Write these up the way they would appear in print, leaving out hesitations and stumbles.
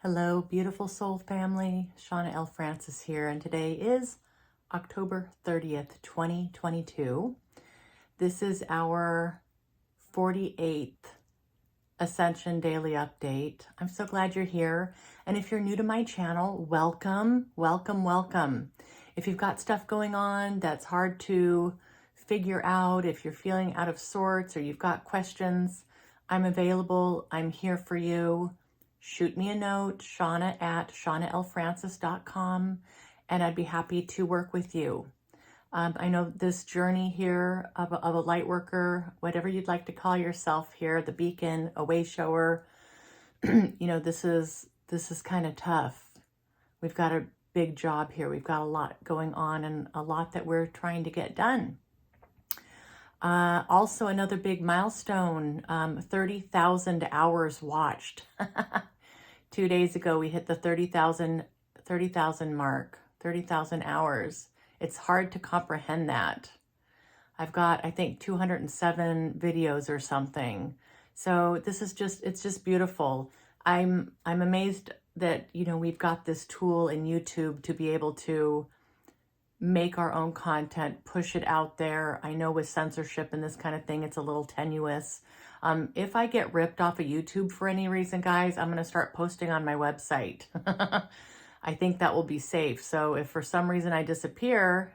Hello, beautiful soul family. Shauna L. Francis here, and today is October 30th, 2022. This is our 48th Ascension Daily Update. I'm so glad you're here. And if you're new to my channel, welcome, welcome, welcome. If you've got stuff going on that's hard to figure out, if you're feeling out of sorts or you've got questions, I'm available. I'm here for you. Shoot me a note, Shauna at shaunalfrancis.com, and I'd be happy to work with you. I know this journey here of a light worker, whatever you'd like to call yourself here, the beacon, a way shower, this is kind of tough. We've got a big job here. We've got a lot going on and a lot that we're trying to get done. Also another big milestone, 30,000 hours watched. 2 days ago, we hit the 30,000 mark, 30,000 hours. It's hard to comprehend that. I've got, I think, 207 videos or something. So this is it's just beautiful. I'm amazed that, we've got this tool in YouTube to be able to make our own content, push it out there. I know with censorship and this kind of thing, it's a little tenuous. If I get ripped off of YouTube for any reason, guys, I'm going to start posting on my website. I think that will be safe. So if for some reason I disappear,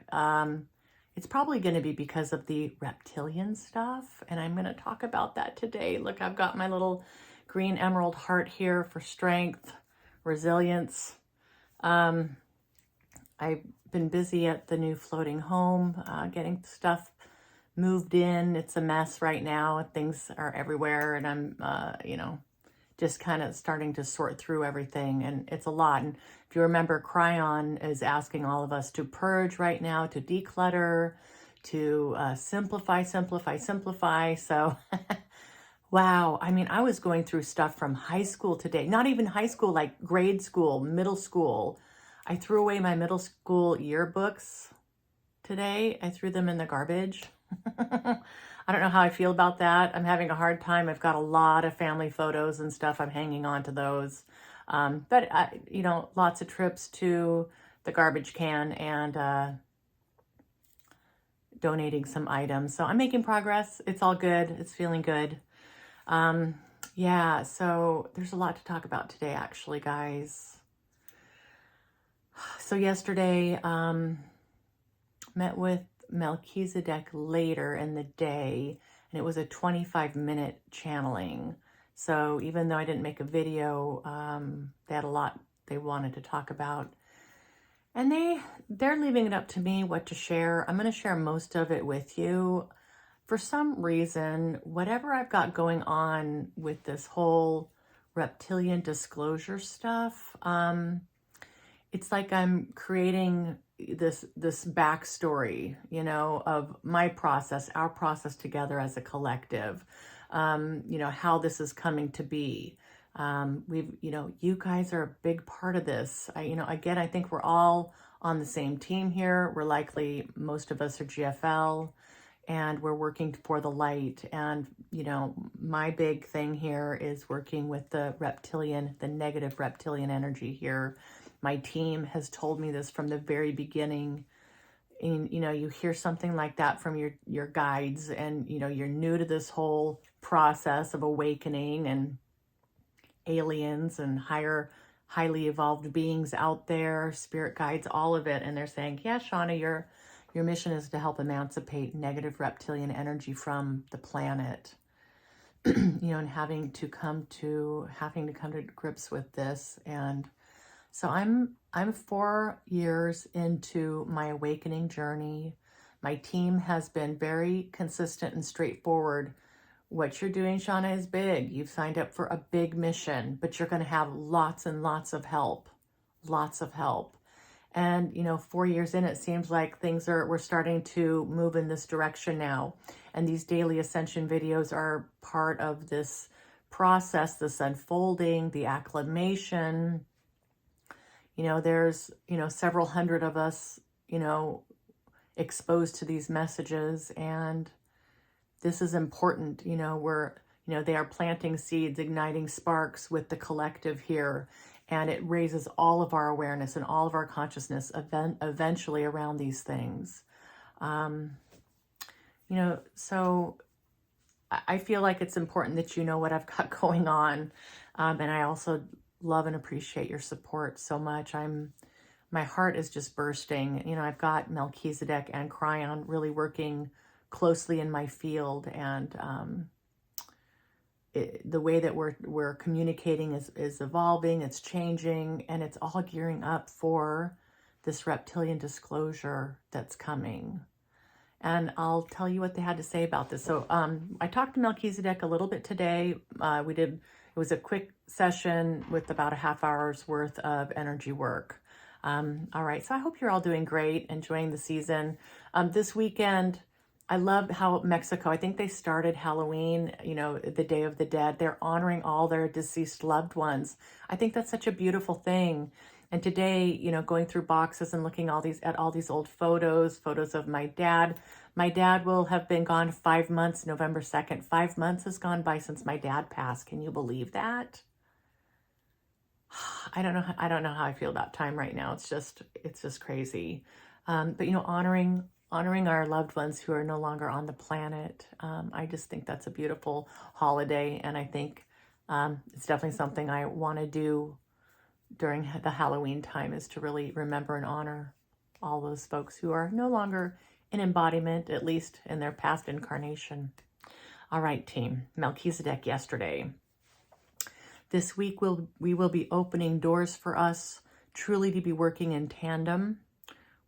it's probably going to be because of the reptilian stuff. And I'm going to talk about that today. Look, I've got my little green emerald heart here for strength, resilience. I've been busy at the new floating home, getting stuff moved in. It's a mess right now. Things are everywhere, and I'm, just kind of starting to sort through everything, and it's a lot. And if you remember, Cryon is asking all of us to purge right now, to declutter, to simplify. So, wow. I mean, I was going through stuff from high school today, not even high school, like grade school, middle school. I threw away my middle school yearbooks today. I threw them in the garbage. I don't know how I feel about that. I'm having a hard time. I've got a lot of family photos and stuff. I'm hanging on to those. But lots of trips to the garbage can and donating some items. So I'm making progress. It's all good. It's feeling good. Yeah, so there's a lot to talk about today, actually, guys. So yesterday, met with Melchizedek later in the day, and it was a 25-minute channeling. So even though I didn't make a video, they had a lot they wanted to talk about. And they're leaving it up to me what to share. I'm going to share most of it with you. For some reason, whatever I've got going on with this whole reptilian disclosure stuff, it's like I'm creating this backstory, of my process, our process together as a collective, how this is coming to be. You guys are a big part of this. I think we're all on the same team here. We're likely, most of us are GFL, and we're working for the light. And, my big thing here is working with the negative reptilian energy here. My team has told me this from the very beginning. And, you hear something like that from your guides, and, you're new to this whole process of awakening and aliens and highly evolved beings out there, spirit guides, all of it. And they're saying, yeah, Shauna, your mission is to help emancipate negative reptilian energy from the planet, and having to come to grips with this. And so I'm 4 years into my awakening journey. My team has been very consistent and straightforward. What you're doing, Shauna, is big. You've signed up for a big mission, but you're going to have lots and lots of help. And, 4 years in, it seems like we're starting to move in this direction now. And these daily Ascension videos are part of this process, this unfolding, the acclimation. There's, several hundred of us, exposed to these messages, and this is important. They are planting seeds, igniting sparks with the collective here. And it raises all of our awareness and all of our consciousness eventually around these things. So I feel like it's important that you know what I've got going on. And I also love and appreciate your support so much. My heart is just bursting. I've got Melchizedek and Cryon really working closely in my field, and the way that we're communicating is evolving, it's changing, and it's all gearing up for this reptilian disclosure that's coming. And I'll tell you what they had to say about this. So I talked to Melchizedek a little bit today. It was a quick session with about a half hour's worth of energy work. All right, so I hope you're all doing great, enjoying the season. This weekend, I love how Mexico, I think they started Halloween, the Day of the Dead. They're honoring all their deceased loved ones. I think that's such a beautiful thing. And today, going through boxes and looking at all these old photos of my dad. My dad will have been gone 5 months, November 2nd. 5 months has gone by since my dad passed. Can you believe that? I don't know how I feel about time right now. It's just crazy. But honoring our loved ones who are no longer on the planet. I just think that's a beautiful holiday, and I think it's definitely something I want to do during the Halloween time, is to really remember and honor all those folks who are no longer in embodiment, at least in their past incarnation. All right, team. Melchizedek yesterday. This week we will be opening doors for us truly to be working in tandem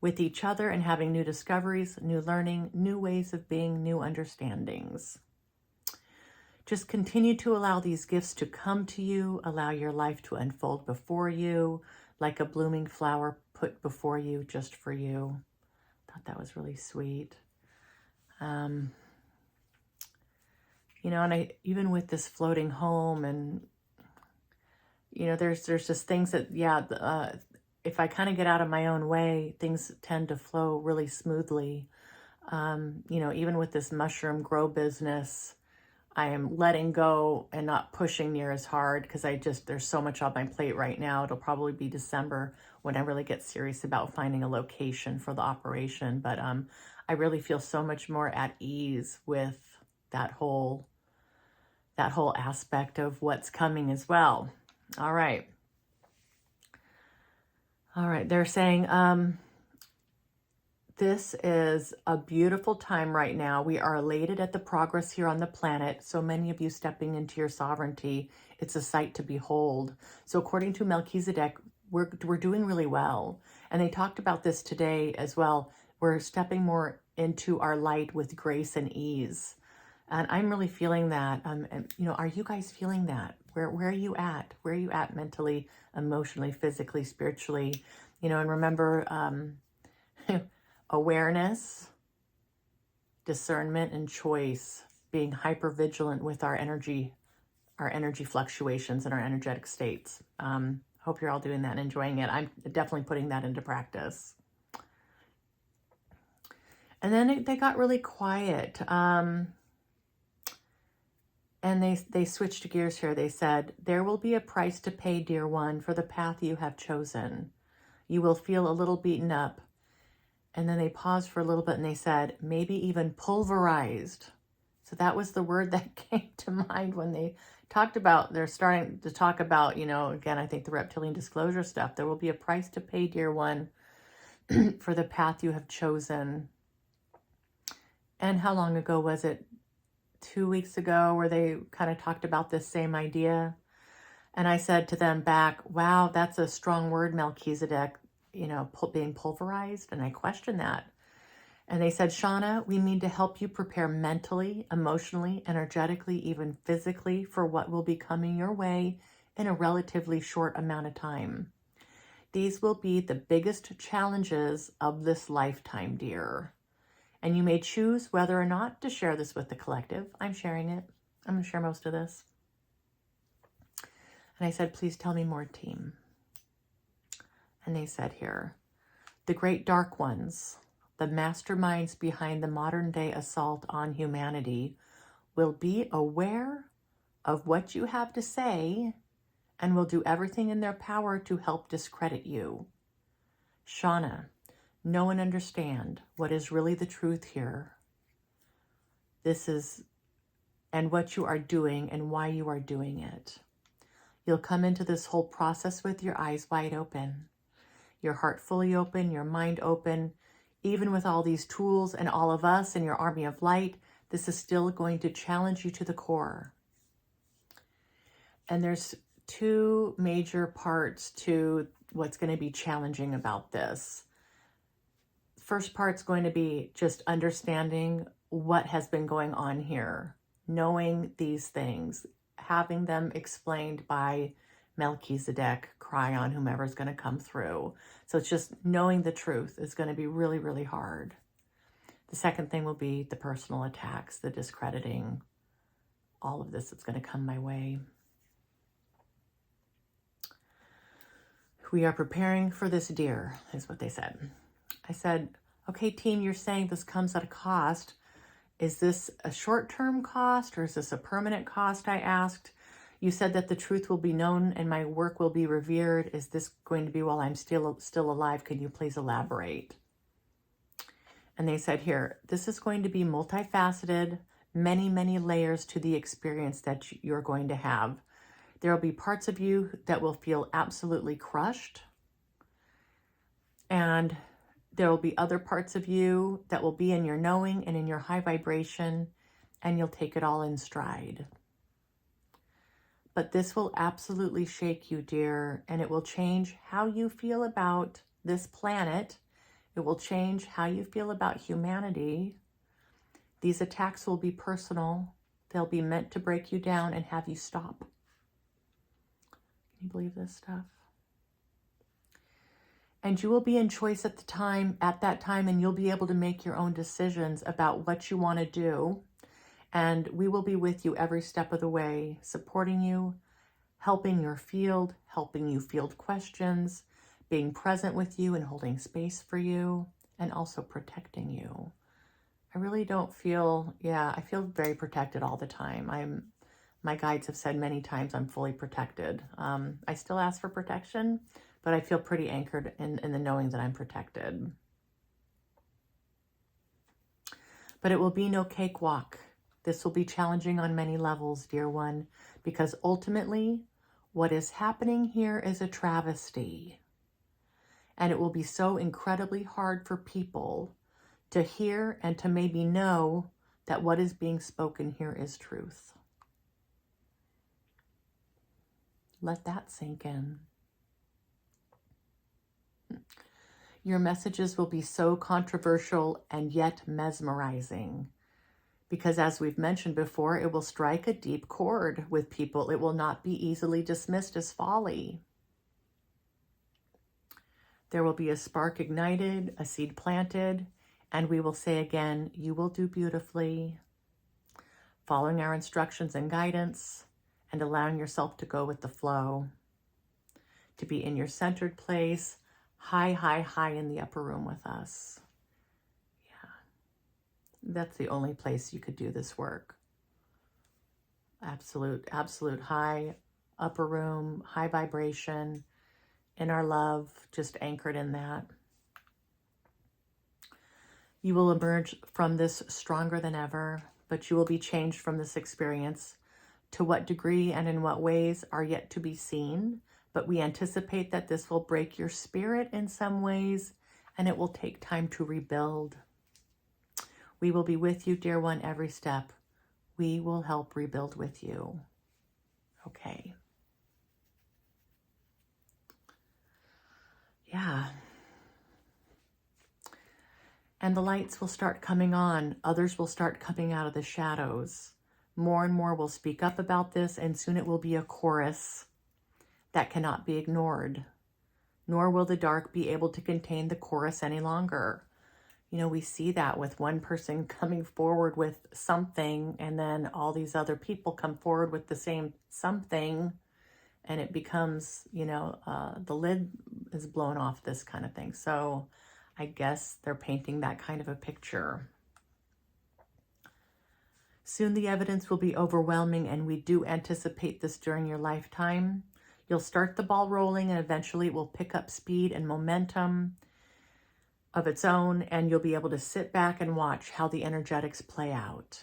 with each other and having new discoveries, new learning, new ways of being, new understandings. Just continue to allow these gifts to come to you, allow your life to unfold before you, like a blooming flower put before you just for you. I thought that was really sweet. And even with this floating home, and there's just things that, if I kind of get out of my own way, things tend to flow really smoothly. Even with this mushroom grow business, I am letting go and not pushing near as hard because there's so much on my plate right now. It'll probably be December when I really get serious about finding a location for the operation. But I really feel so much more at ease with that whole aspect of what's coming as well. All right. They're saying, this is a beautiful time right now. We are elated at the progress here on the planet. So many of you stepping into your sovereignty. It's a sight to behold. So according to Melchizedek, we're doing really well. And they talked about this today as well. We're stepping more into our light with grace and ease. And I'm really feeling that. Are you guys feeling that? Where are you at? Where are you at mentally, emotionally, physically, spiritually? And remember, awareness, discernment, and choice, being hyper vigilant with our energy fluctuations and our energetic states. Hope you're all doing that and enjoying it. I'm definitely putting that into practice. And then they got really quiet. And they switched gears here. They said, there will be a price to pay, dear one, for the path you have chosen. You will feel a little beaten up. And then they paused for a little bit and they said, maybe even pulverized. So that was the word that came to mind when they talked about, they're starting to talk about, again, I think the reptilian disclosure stuff. There will be a price to pay, dear one, for the path you have chosen. And how long ago was it? 2 weeks ago, where they kind of talked about this same idea. And I said to them back, wow, that's a strong word, Melchizedek, being pulverized. And I questioned that. And they said, Shauna, we need to help you prepare mentally, emotionally, energetically, even physically for what will be coming your way in a relatively short amount of time. These will be the biggest challenges of this lifetime, dear. And you may choose whether or not to share this with the collective. I'm sharing it. I'm going to share most of this. And I said, please tell me more, team. And they said here, the great dark ones, the masterminds behind the modern day assault on humanity, will be aware of what you have to say and will do everything in their power to help discredit you. Shauna, know and understand what is really the truth here. This is, and what you are doing and why you are doing it. You'll come into this whole process with your eyes wide open, your heart fully open, your mind open. Even with all these tools and all of us and your army of light, this is still going to challenge you to the core. And there's two major parts to what's going to be challenging about this. First part's going to be just understanding what has been going on here, knowing these things, having them explained by Melchizedek, Cryon, whomever's going to come through. So it's just knowing the truth is going to be really, really hard. The second thing will be the personal attacks, the discrediting, all of this that's going to come my way. We are preparing for this, dear, is what they said. I said, okay, team, you're saying this comes at a cost. Is this a short-term cost or is this a permanent cost? I asked. You said that the truth will be known and my work will be revered. Is this going to be while I'm still alive? Can you please elaborate? And they said here, this is going to be multifaceted, many, many layers to the experience that you're going to have. There will be parts of you that will feel absolutely crushed. And there will be other parts of you that will be in your knowing and in your high vibration, and you'll take it all in stride. But this will absolutely shake you, dear, and it will change how you feel about this planet. It will change how you feel about humanity. These attacks will be personal. They'll be meant to break you down and have you stop. Can you believe this stuff? And you will be in choice at that time, and you'll be able to make your own decisions about what you want to do. And we will be with you every step of the way, supporting you, helping your field, helping you field questions, being present with you and holding space for you, and also protecting you. I really don't feel, I feel very protected all the time. My guides have said many times I'm fully protected. I still ask for protection, but I feel pretty anchored in the knowing that I'm protected. But it will be no cakewalk. This will be challenging on many levels, dear one, because ultimately what is happening here is a travesty. And it will be so incredibly hard for people to hear and to maybe know that what is being spoken here is truth. Let that sink in. Your messages will be so controversial and yet mesmerizing. Because as we've mentioned before, it will strike a deep chord with people. It will not be easily dismissed as folly. There will be a spark ignited, a seed planted, and we will say again, you will do beautifully, following our instructions and guidance, and allowing yourself to go with the flow, to be in your centered place, high, high, high in the upper room with us. That's the only place you could do this work. Absolute high upper room, high vibration, in our love, just anchored in that. You will emerge from this stronger than ever, but you will be changed from this experience. To what degree and in what ways are yet to be seen, but we anticipate that this will break your spirit in some ways, and it will take time to rebuild. We will be with you, dear one, every step. We will help rebuild with you. Okay. Yeah. And the lights will start coming on. Others will start coming out of the shadows. More and more will speak up about this, and soon it will be a chorus that cannot be ignored. Nor will the dark be able to contain the chorus any longer. You know, we see that with one person coming forward with something, and then all these other people come forward with the same something, and it becomes, the lid is blown off, this kind of thing. So I guess they're painting that kind of a picture. Soon the evidence will be overwhelming, and we do anticipate this during your lifetime. You'll start the ball rolling, and eventually it will pick up speed and momentum of its own, and you'll be able to sit back and watch how the energetics play out.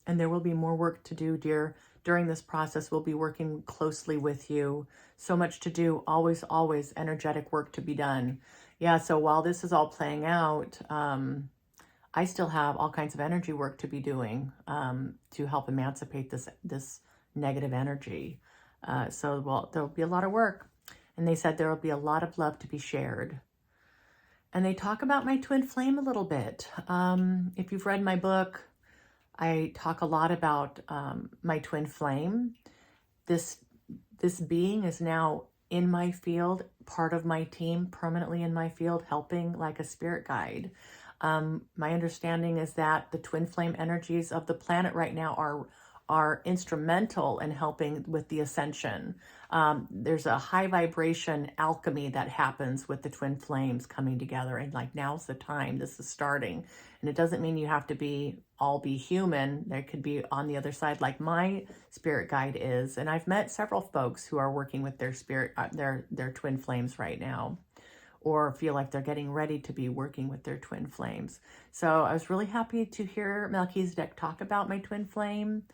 And there will be more work to do, dear. During this process, we'll be working closely with you. So much to do, always, always energetic work to be done. Yeah, so while this is all playing out, I still have all kinds of energy work to be doing to help emancipate this negative energy. So there'll be a lot of work. And they said there will be a lot of love to be shared. And they talk about my twin flame a little bit. If you've read my book, I talk a lot about my twin flame. This being is now in my field, part of my team, permanently in my field, helping like a spirit guide. My understanding is that the twin flame energies of the planet right now are instrumental in helping with the ascension. There's a high vibration alchemy that happens with the twin flames coming together, and like now's the time. This is starting, and it doesn't mean you have to all be human. There could be on the other side, like my spirit guide is, and I've met several folks who are working with their spirit, their twin flames right now, or feel like they're getting ready to be working with their twin flames. So I was really happy to hear Melchizedek talk about my twin flame.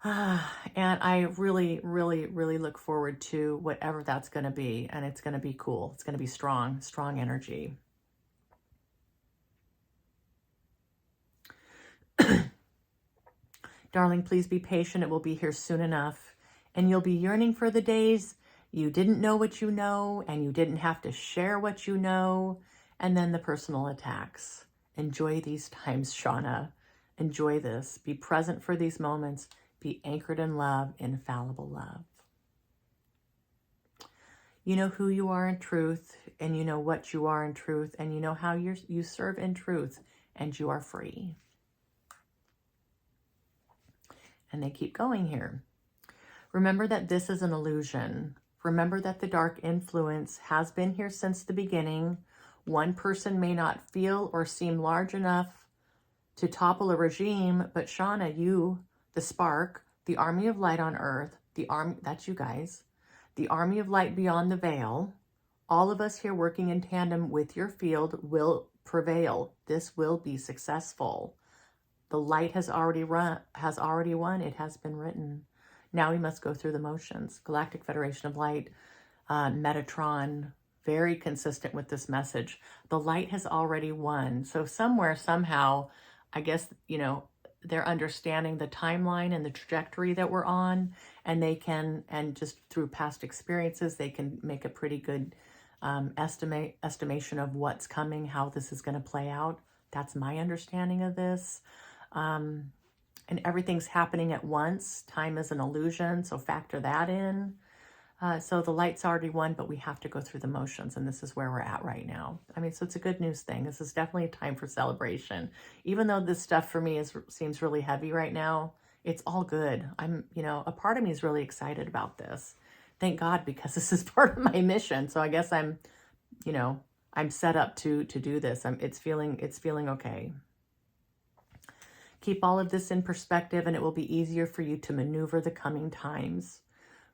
And I really, really, really look forward to whatever that's going to be. And it's going to be cool. It's going to be strong, strong energy. Darling, please be patient. It will be here soon enough. And you'll be yearning for the days you didn't know what you know, and you didn't have to share what you know. And then the personal attacks. Enjoy these times, Shauna. Enjoy this. Be present for these moments. Be anchored in love, infallible love. You know who you are in truth, and you know what you are in truth, and you know how you serve in truth, and you are free. And they keep going here. Remember that this is an illusion. Remember that the dark influence has been here since the beginning. One person may not feel or seem large enough to topple a regime, but Shauna, you, the spark, the army of light on earth, that's you guys, the army of light beyond the veil, all of us here working in tandem with your field will prevail. This will be successful. The light has already won. It has been written. Now we must go through the motions. Galactic Federation of Light, Metatron, very consistent with this message. The light has already won. So somewhere, somehow, I guess, they're understanding the timeline and the trajectory that we're on, and they can, and just through past experiences, they can make a pretty good estimation of what's coming, how this is going to play out. That's my understanding of this. And everything's happening at once. Time is an illusion, so factor that in. So the light's already won, but we have to go through the motions, and this is where we're at right now. I mean, so it's a good news thing. This is definitely a time for celebration. Even though this stuff for me seems really heavy right now, it's all good. A part of me is really excited about this. Thank God, because this is part of my mission. So I guess I'm set up to do this. It's feeling okay. Keep all of this in perspective, and it will be easier for you to maneuver the coming times.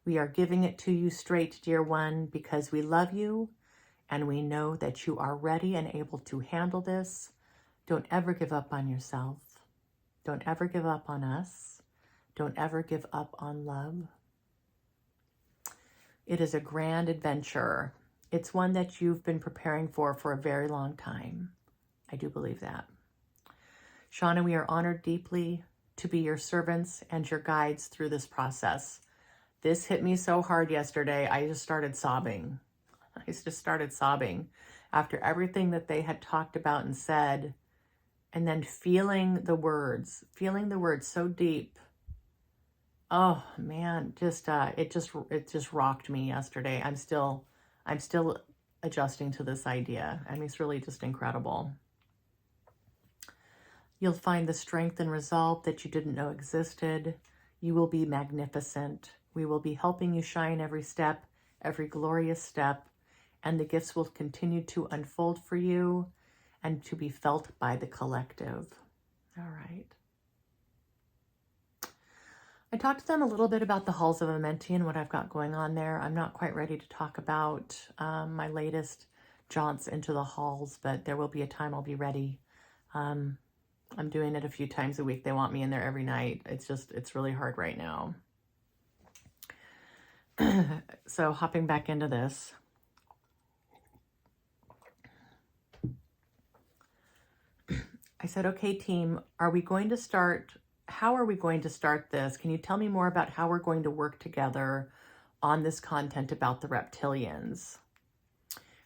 We are giving it to you straight, dear one, because we love you, and we know that you are ready and able to handle this. Don't ever give up on yourself. Don't ever give up on us. Don't ever give up on love. It is a grand adventure. It's one that you've been preparing for a very long time. I do believe that. Shauna, we are honored deeply to be your servants and your guides through this process. This hit me so hard yesterday. I just started sobbing. After everything that they had talked about and said, and then feeling the words so deep. Oh man, it just rocked me yesterday. I'm still adjusting to this idea. I mean, it's really just incredible. You'll find the strength and resolve that you didn't know existed. You will be magnificent. We will be helping you shine every step, every glorious step, and the gifts will continue to unfold for you and to be felt by the collective. All right. I talked to them a little bit about the Halls of Amenti and what I've got going on there. I'm not quite ready to talk about my latest jaunts into the halls, but there will be a time I'll be ready. I'm doing it a few times a week. They want me in there every night. It's really hard right now. So hopping back into this. I said, okay, team, are we going to start? How are we going to start this? Can you tell me more about how we're going to work together on this content about the reptilians?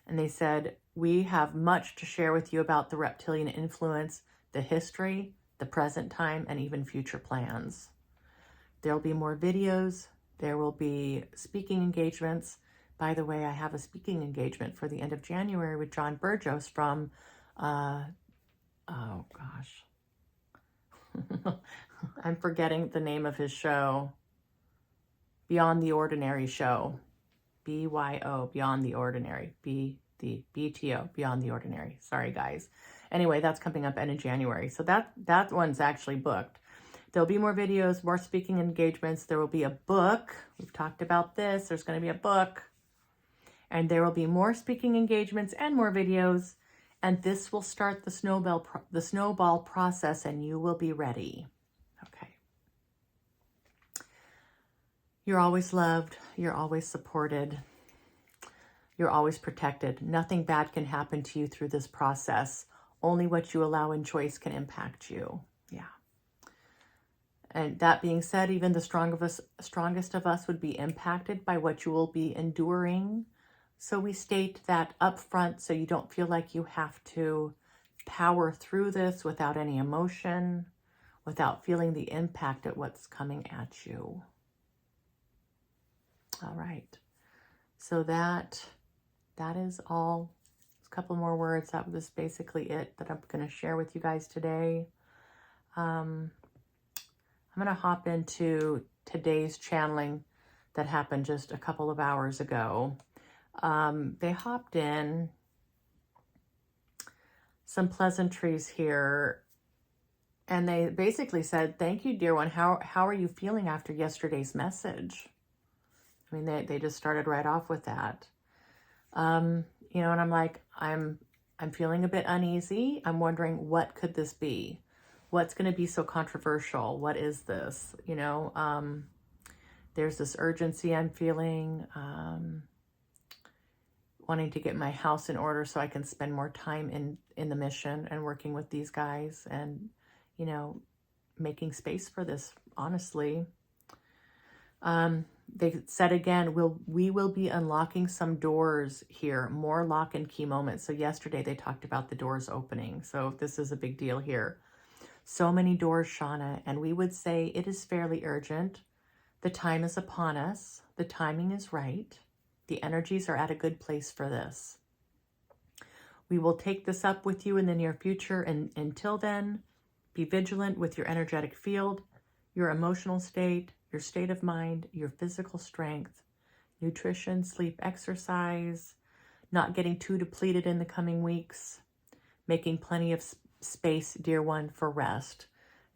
And they said, we have much to share with you about the reptilian influence, the history, the present time, and even future plans. There'll be more videos. There will be speaking engagements. By the way, I have a speaking engagement for the end of January with John Burgos from, oh gosh, I'm forgetting the name of his show. Beyond the Ordinary Show. BYO, Beyond the Ordinary. BTO, Beyond the Ordinary. Sorry, guys. Anyway, that's coming up end of January. So that one's actually booked. There'll be more videos, more speaking engagements. There will be a book. We've talked about this. There's going to be a book. And there will be more speaking engagements and more videos. And this will start the snowball process, and you will be ready. Okay. You're always loved. You're always supported. You're always protected. Nothing bad can happen to you through this process. Only what you allow in choice can impact you. Yeah. And that being said, even the strongest of us would be impacted by what you will be enduring. So we state that up front so you don't feel like you have to power through this without any emotion, without feeling the impact of what's coming at you. All right. So that is all. A couple more words. That was basically it that I'm going to share with you guys today. I'm going to hop into today's channeling that happened just a couple of hours ago. They hopped in some pleasantries here, and they basically said, thank you, dear one. How are you feeling after yesterday's message? I mean, they just started right off with that. You know, and I'm like, I'm feeling a bit uneasy. I'm wondering, what could this be? What's going to be so controversial? What is this? You know, there's this urgency I'm feeling, wanting to get my house in order so I can spend more time in the mission and working with these guys and, you know, making space for this, honestly. They said again, we will be unlocking some doors here, more lock and key moments. So yesterday they talked about the doors opening. So this is a big deal here. So many doors, Shauna, and we would say it is fairly urgent. The time is upon us. The timing is right. The energies are at a good place for this. We will take this up with you in the near future, and until then, be vigilant with your energetic field, your emotional state, your state of mind, your physical strength, nutrition, sleep, exercise, not getting too depleted in the coming weeks, making plenty of space, dear one, for rest.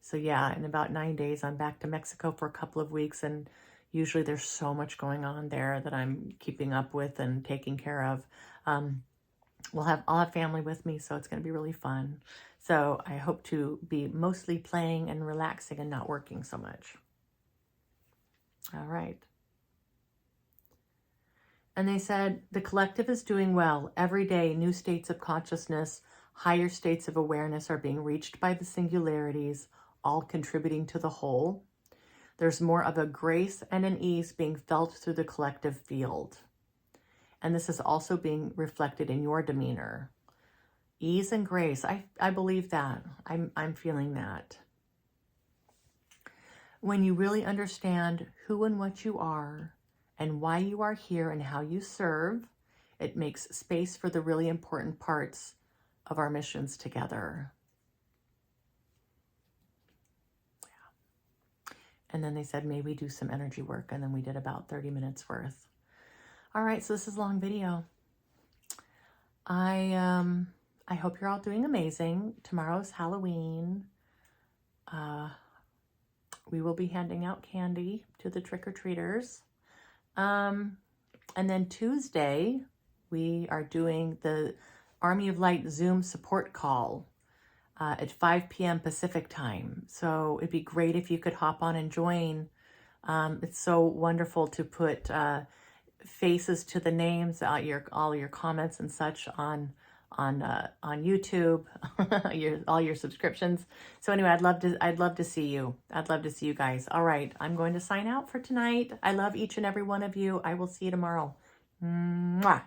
So yeah, in about 9 days, I'm back to Mexico for a couple of weeks, and usually there's so much going on there that I'm keeping up with and taking care of. I'll have family with me, so it's going to be really fun. So I hope to be mostly playing and relaxing and not working so much. All right. And they said, the collective is doing well. Every day, new states of consciousness, higher states of awareness are being reached by the singularities, all contributing to the whole. There's more of a grace and an ease being felt through the collective field. And this is also being reflected in your demeanor. Ease and grace. I believe that. I'm feeling that. When you really understand who and what you are and why you are here and how you serve, it makes space for the really important parts of our missions together. Yeah. And then they said, may we do some energy work? And then we did about 30 minutes worth. All right, so this is a long video. I hope you're all doing amazing. Tomorrow's Halloween. we will be handing out candy to the trick-or-treaters. And then Tuesday, we are doing the Army of Light Zoom support call at 5 p.m. Pacific time. So it'd be great if you could hop on and join. It's so wonderful to put faces to the names, all your comments and such on YouTube, all your subscriptions. So anyway, I'd love to see you. I'd love to see you guys. All right, I'm going to sign out for tonight. I love each and every one of you. I will see you tomorrow. Mwah.